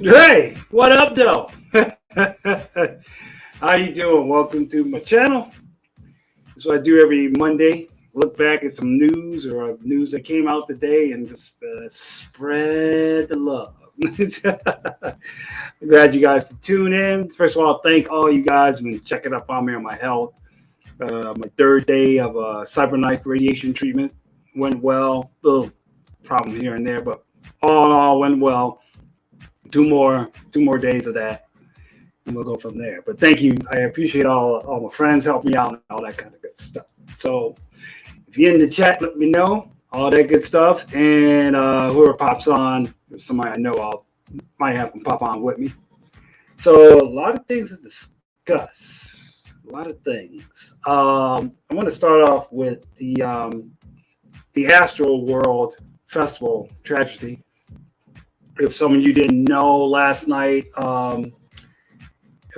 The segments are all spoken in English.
Hey, what up, Doe? How you doing? Welcome to my channel. That's what I do every Monday. Look back at some news or news that came out today and just spread the love. I'm glad you guys could tune in. First of all, thank all you guys who've been checking up on me on my health. My third day of cyberknife radiation treatment went well. Little problem here and there, but all in all went well. Two more days of that, and we'll go from there. But thank you. I appreciate all my friends help me out and all that kind of good stuff. So if you're in the chat, let me know all that good stuff. And whoever pops on, somebody I know, I'll might have them pop on with me. So a lot of things to discuss. A lot of things. I want to start off with the Astro World Festival tragedy. If some of you didn't know, last night, if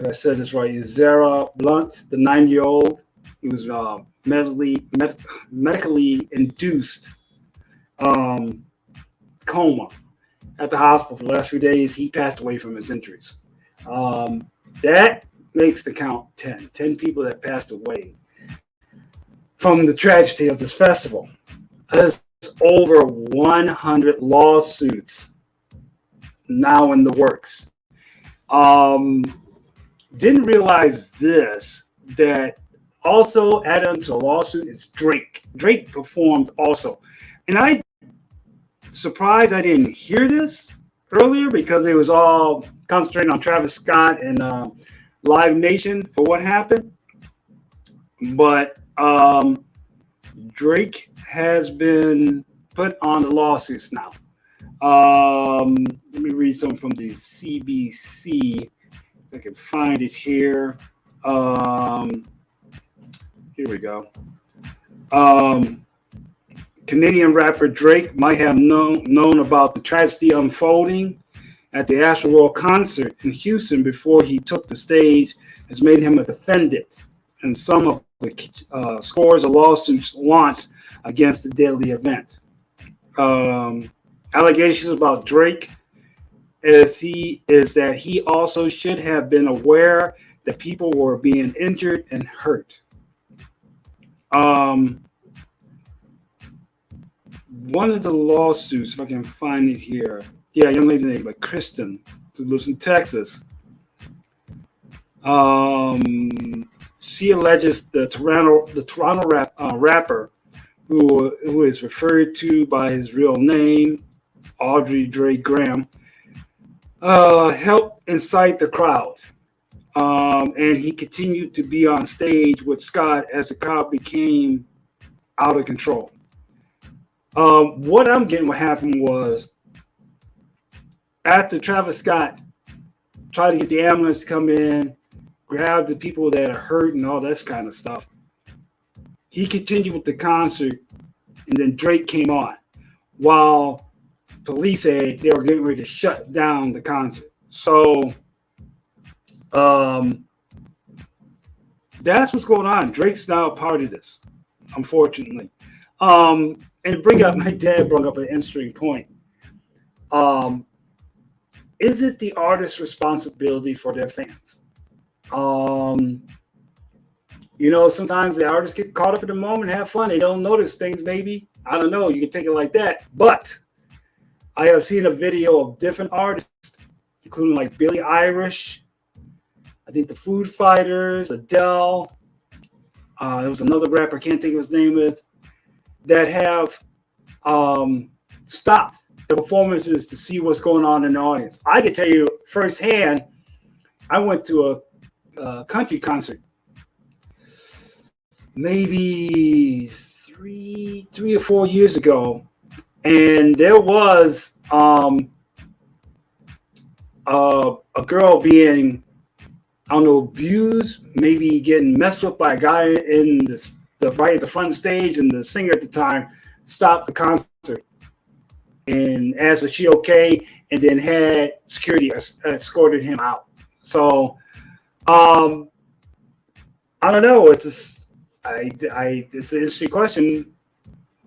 I said this right, Zara Blunt, the 9-year-old, he was medically induced coma at the hospital for the last few days. He passed away from his injuries. That makes the count 10. 10 people that passed away from the tragedy of this festival. There's over 100 lawsuits now in the works. Didn't realize this, that also added to the lawsuit is Drake. Drake performed also. And I surprised I didn't hear this earlier because it was all concentrating on Travis Scott and Live Nation for what happened. But Drake has been put on the lawsuits now. Let me read something from the CBC. If I can find it here. Here we go. Canadian rapper Drake might have known about the tragedy unfolding at the Astroworld concert in Houston before he took the stage, has made him a defendant in some of the scores of lawsuits launched against the deadly event. Allegations about Drake is that he also should have been aware that people were being injured and hurt. One of the lawsuits, if I can find it here, a young lady named Kristen, who lives in Texas. She alleges the Toronto rapper, who is referred to by his real name, Audrey Dre Graham, helped incite the crowd. And he continued to be on stage with Scott as the crowd became out of control. What I'm getting, what happened was, after Travis Scott tried to get the ambulance to come in, grab the people that are hurt and all this kind of stuff, he continued with the concert, and then Drake came on while police said they were getting ready to shut down the concert. So that's what's going on. Drake's now a part of this, unfortunately. And to bring up, my dad brought up an interesting point. Is it the artist's responsibility for their fans? Sometimes the artists get caught up in the moment, have fun. They don't notice things, maybe. I don't know. You can take it like that. But I have seen a video of different artists, including like Billie Eilish, I think the Food Fighters, Adele. There was another rapper, I can't think of his name is, that have stopped the performances to see what's going on in the audience. I can tell you firsthand, I went to a country concert maybe three or 4 years ago, and there was a girl being, I don't know, abused, maybe getting messed up by a guy in the right at the front stage, and the singer at the time stopped the concert and asked was she okay, and then had security escorted him out. So I don't know. It's an interesting question.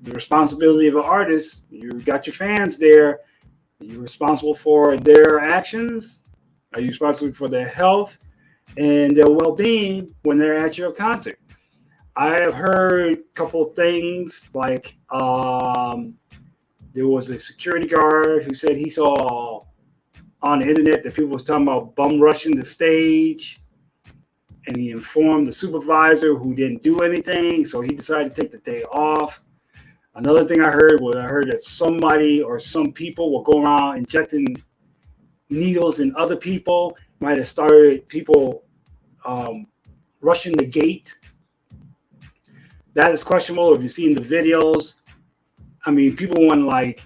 The responsibility of an artist. You got your fans there. Are you responsible for their actions? Are you responsible for their health and their well-being when they're at your concert? I have heard a couple of things like there was a security guard who said he saw on the internet that people was talking about bum rushing the stage, and he informed the supervisor who didn't do anything, so he decided to take the day off. Another thing I heard that somebody or some people will go around injecting needles in other people, might have started people rushing the gate. That is questionable. If you've seen the videos, I mean, people want like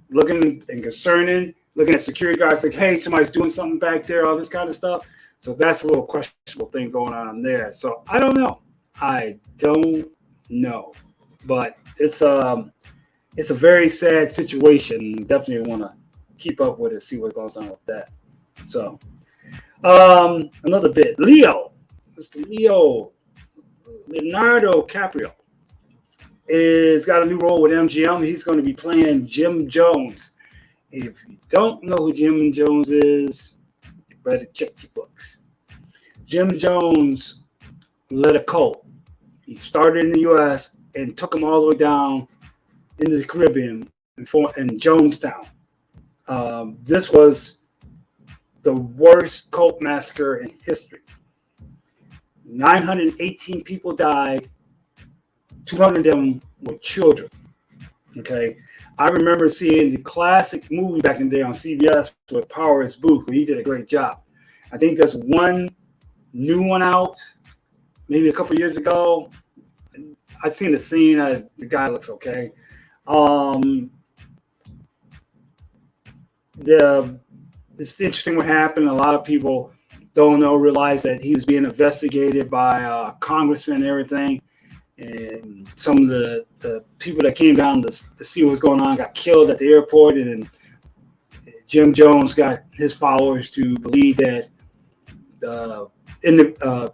looking and concerning, looking at security guards like, hey, somebody's doing something back there, all this kind of stuff. So that's a little questionable thing going on there. So I don't know. But it's a very sad situation. Definitely want to keep up with it, see what goes on with that. So another bit. Mr. Leonardo DiCaprio is got a new role with MGM. He's going to be playing Jim Jones. If you don't know who Jim Jones is, you better check your books. Jim Jones led a cult. He started in the U.S. and took them all the way down into the Caribbean in Jonestown. This was the worst cult massacre in history. 918 people died. 200 of them were children. Okay. I remember seeing the classic movie back in the day on CBS with Powers Booth, where he did a great job. I think there's one new one out, maybe a couple of years ago. I've seen the scene. The guy looks okay. It's interesting what happened. A lot of people don't realize that he was being investigated by congressmen and everything. And some of the people that came down to see what was going on got killed at the airport. And Jim Jones got his followers to believe that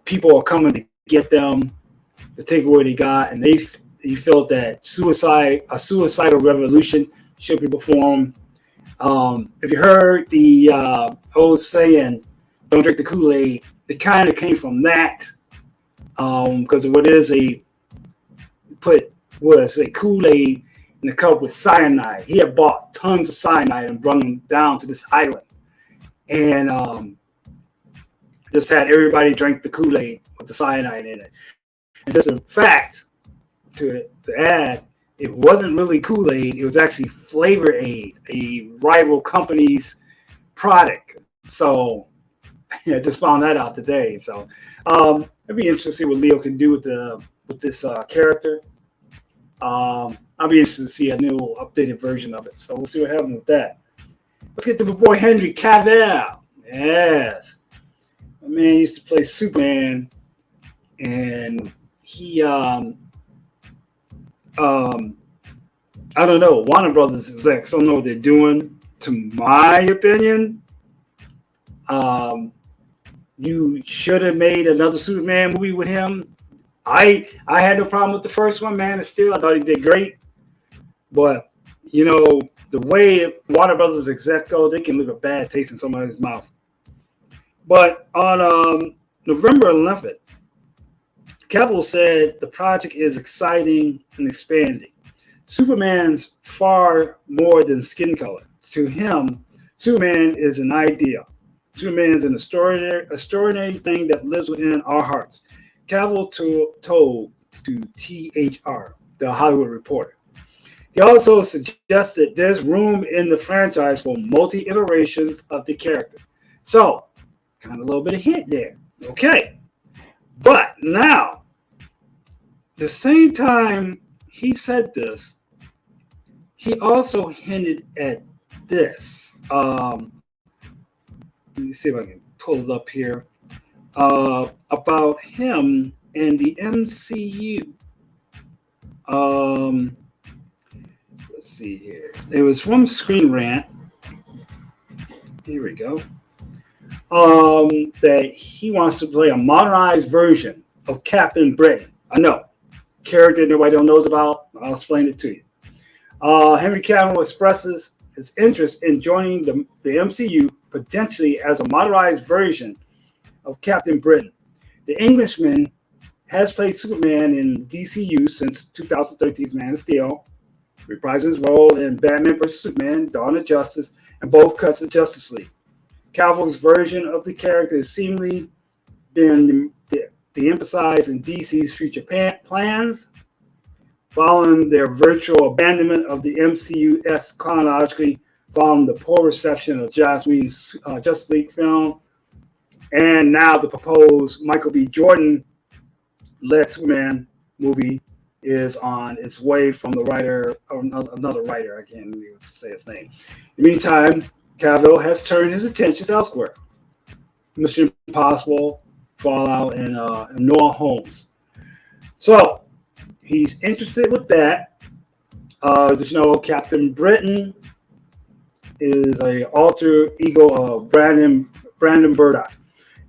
people are coming to get them, to take what they got. And he felt that a suicidal revolution should be performed. If you heard the old saying, don't drink the Kool-Aid, it kind of came from that. Because what is Kool-Aid in a cup with cyanide. He had bought tons of cyanide and brought them down to this island. And just had everybody drink the Kool-Aid with the cyanide in it. And just a fact to add, it wasn't really Kool-Aid. It was actually Flavor Aid, a rival company's product. So I just found that out today. So it'd be interesting to see what Leo can do with this character. I'll be interested to see a new updated version of it. So we'll see what happens with that. Let's get to my boy Henry Cavill. Yes. My man used to play Superman, and he I don't know. Warner Brothers execs don't know what they're doing. To my opinion, you should have made another Superman movie with him. I had no problem with the first one, Man of Steel. I thought he did great. But, the way Warner Brothers execs go, they can leave a bad taste in somebody's mouth. But on November 11th, Cavill said the project is exciting and expanding. Superman's far more than skin color. To him, Superman is an idea. Superman is an extraordinary thing that lives within our hearts. Cavill told to THR, the Hollywood Reporter. He also suggested there's room in the franchise for multi-iterations of the character. So, kind of a little bit of hint there. Okay. But now, the same time he said this, he also hinted at this. Let me see if I can pull it up here. About him and the MCU. Let's see here. It was from Screen Rant. Here we go. That he wants to play a modernized version of Captain Britain. I know. Character nobody knows about. I'll explain it to you. Henry Cavill expresses his interest in joining the MCU potentially as a modernized version of Captain Britain. The Englishman has played Superman in DCU since 2013's Man of Steel, reprising his role in Batman vs. Superman, Dawn of Justice, and both cuts of Justice League. Cavill's version of the character has seemingly been de-emphasized in DC's future plans, following their virtual abandonment of the MCU's chronologically following the poor reception of Joss Whedon's Justice League film, and now the proposed Michael B. Jordan-led Superman movie is on its way from the writer, or another writer, I can't even say his name. In the meantime, Cavill has turned his attentions elsewhere. Mission Impossible, Fallout, and Noah Holmes. So, he's interested with that. Just know Captain Britain is a alter ego of Brandon Burdock.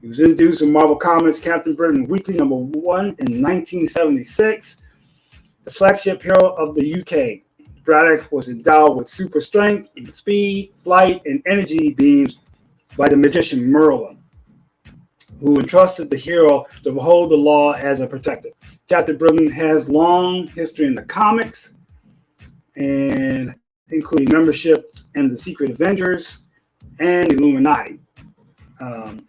He was introduced in Marvel Comics Captain Britain Weekly #1 in 1976, the flagship hero of the UK. Braddock was endowed with super strength, speed, flight, and energy beams by the magician Merlin, who entrusted the hero to behold the law as a protector. Captain Britain has long history in the comics, and including membership in the Secret Avengers and Illuminati,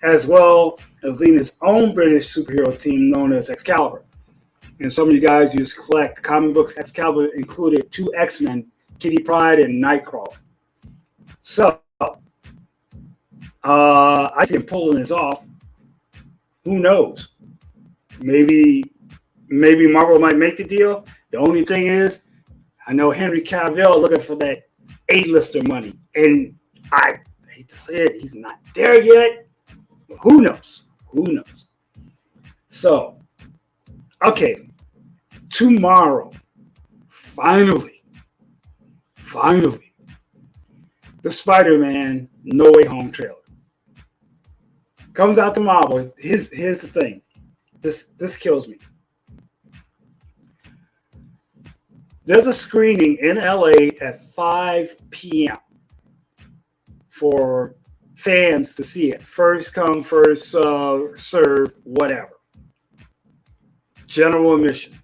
as well as leading his own British superhero team known as Excalibur. And some of you guys who just collect comic books, Excalibur included 2 X-Men, Kitty Pryde and Nightcrawler. So, I see him pulling this off. Who knows? Maybe Marvel might make the deal. The only thing is, I know Henry Cavill looking for that A-lister money. And I hate to say it, he's not there yet. But who knows? Who knows? So, okay. Tomorrow, finally, the Spider-Man No Way Home trailer comes out tomorrow. Here's the thing. This kills me. There's a screening in LA at 5 p.m. for fans to see it. First come, first serve, whatever. General admission.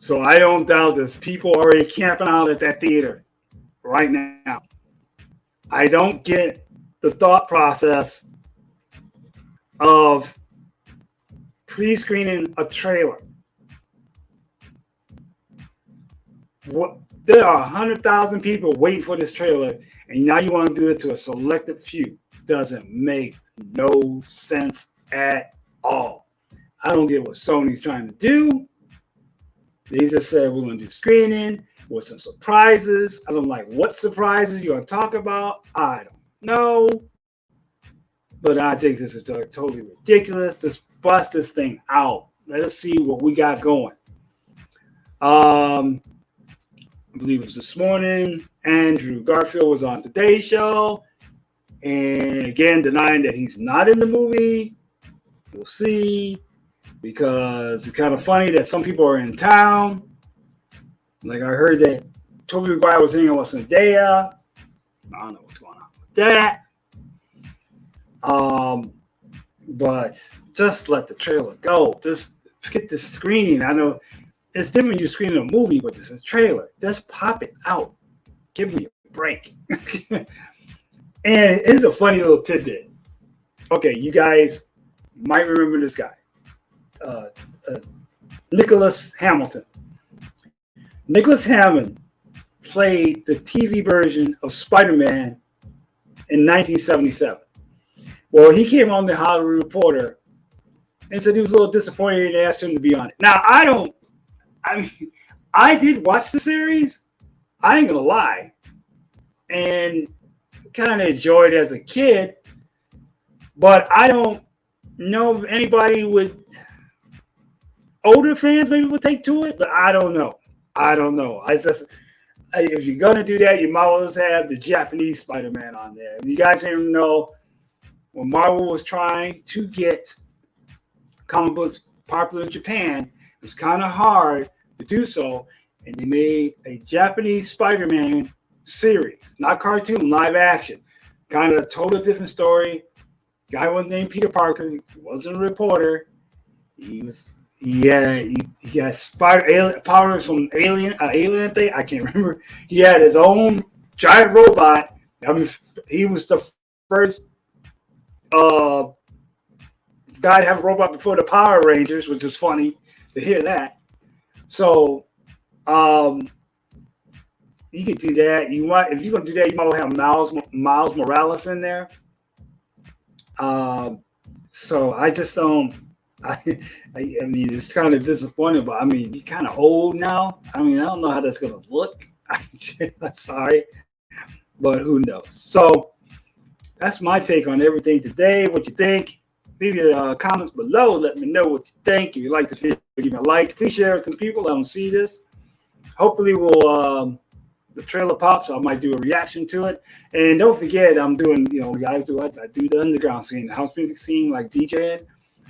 So I don't doubt there's people already camping out at that theater right now. I don't get the thought process of pre-screening a trailer. There are 100,000 people waiting for this trailer, and now you want to do it to a selected few. Doesn't make no sense at all. I don't get what Sony's trying to do. They just said we're going to do screening with some surprises. I don't like what surprises you're going to talk about. I don't know. But I think this is totally ridiculous. Let's bust this thing out. Let us see what we got going. I believe it was this morning. Andrew Garfield was on Today's Show. And again, denying that he's not in the movie. We'll see. Because it's kind of funny that some people are in town. Like I heard that Tobey Maguire was hanging with Zendaya. I don't know what's going on with that. But just let the trailer go. Just get the screening. I know it's different when you're screening a movie, but it's a trailer. Just pop it out. Give me a break. And it's a funny little tidbit. Okay, you guys might remember this guy. Nicholas Hamilton. Nicholas Hammond played the TV version of Spider-Man in 1977. Well, he came on the Hollywood Reporter and said he was a little disappointed and asked him to be on it. Now, I did watch the series. I ain't gonna lie. And kind of enjoyed it as a kid. But I don't know if anybody would... Older fans maybe would take to it, but I don't know. If you're going to do that, you might as well have the Japanese Spider-Man on there. You guys didn't know when Marvel was trying to get comic books popular in Japan, it was kind of hard to do so. And they made a Japanese Spider-Man series, not cartoon, live action. Kind of a total different story. Guy was named Peter Parker. He wasn't a reporter. He had powers from alien thing. I can't remember. He had his own giant robot. I mean, he was the first uh, guy to have a robot before the Power Rangers, which is funny to hear that. So, you could do that. You might, if you're gonna do that, you might have Miles Morales in there. So I just don't. I mean, it's kind of disappointing, but I mean, he's kind of old now. I mean, I don't know how that's gonna look. I'm sorry, but who knows? So that's my take on everything today. What you think? Leave your comments below. Let me know what you think. If you like this video, give me a like. Please share it with some people. Let them see this. Hopefully, we'll the trailer pops. So I might do a reaction to it. And don't forget, I'm doing, guys do I do the underground scene, the house music scene, like DJing.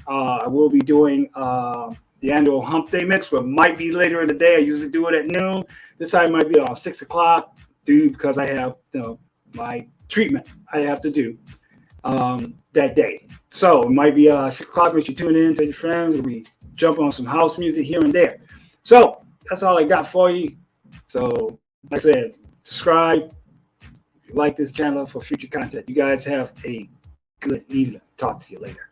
I will be doing the annual Hump Day mix, but might be later in the day. I usually do it at noon. This time might be around 6 o'clock, because I have my treatment I have to do that day. So it might be 6 o'clock. Make sure you tune in, tell your friends. We'll be jumping on some house music here and there. So that's all I got for you. So like I said, subscribe, like this channel for future content. You guys have a good evening. Talk to you later.